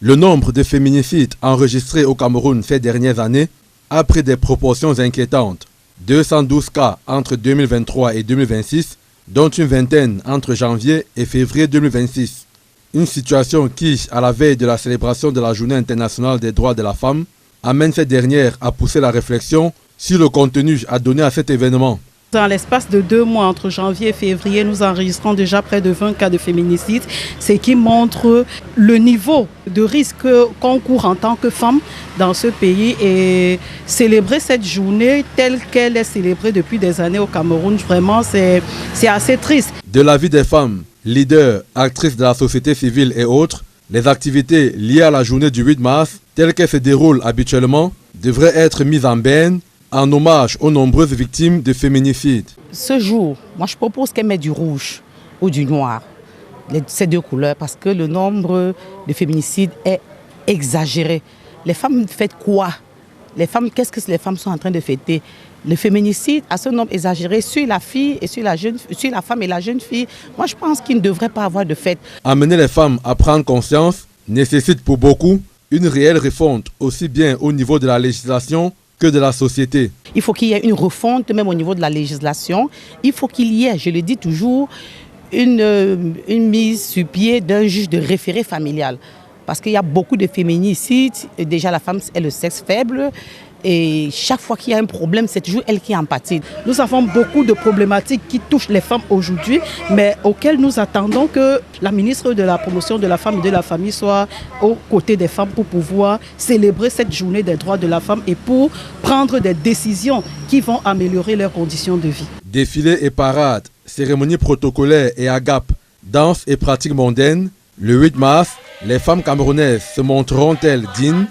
Le nombre de féminicides enregistrés au Cameroun ces dernières années a pris des proportions inquiétantes. 212 cas entre 2023 et 2026, dont une vingtaine entre janvier et février 2026. Une situation qui, à la veille de la célébration de la Journée internationale des droits de la femme, amène cette dernière à pousser la réflexion sur le contenu à donner à cet événement. Dans l'espace de 2 mois, entre janvier et février, nous enregistrons déjà près de 20 cas de féminicide, ce qui montre le niveau de risque qu'on court en tant que femme dans ce pays. Et célébrer cette journée telle qu'elle est célébrée depuis des années au Cameroun, vraiment, c'est assez triste. De l'avis des femmes, leaders, actrices de la société civile et autres, les activités liées à la journée du 8 mars, telles qu'elles se déroulent habituellement, devraient être mises en berne en hommage aux nombreuses victimes de féminicide. Ce jour, moi je propose qu'elle mette du rouge ou du noir, ces 2 couleurs, parce que le nombre de féminicides est exagéré. Les femmes fêtent quoi? Les femmes, qu'est-ce que les femmes sont en train de fêter? Le féminicide a ce nombre exagéré sur la fille et sur la femme et la jeune fille. Moi je pense qu'il ne devrait pas avoir de fête. Amener les femmes à prendre conscience nécessite pour beaucoup une réelle refonte, aussi bien au niveau de la législation que de la société. Il faut qu'il y ait une refonte même au niveau de la législation. Il faut qu'il y ait, je le dis toujours, une mise sur pied d'un juge de référé familial. Parce qu'il y a beaucoup de féminicides. Déjà la femme est le sexe faible. Et chaque fois qu'il y a un problème, c'est toujours elle qui est empathique. Nous avons beaucoup de problématiques qui touchent les femmes aujourd'hui, mais auxquelles nous attendons que la ministre de la Promotion de la Femme et de la Famille soit aux côtés des femmes pour pouvoir célébrer cette journée des droits de la femme et pour prendre des décisions qui vont améliorer leurs conditions de vie. Défilés et parades, cérémonies protocolaires et agapes, danses et pratiques mondaines, le 8 mars, les femmes camerounaises se montreront-elles dignes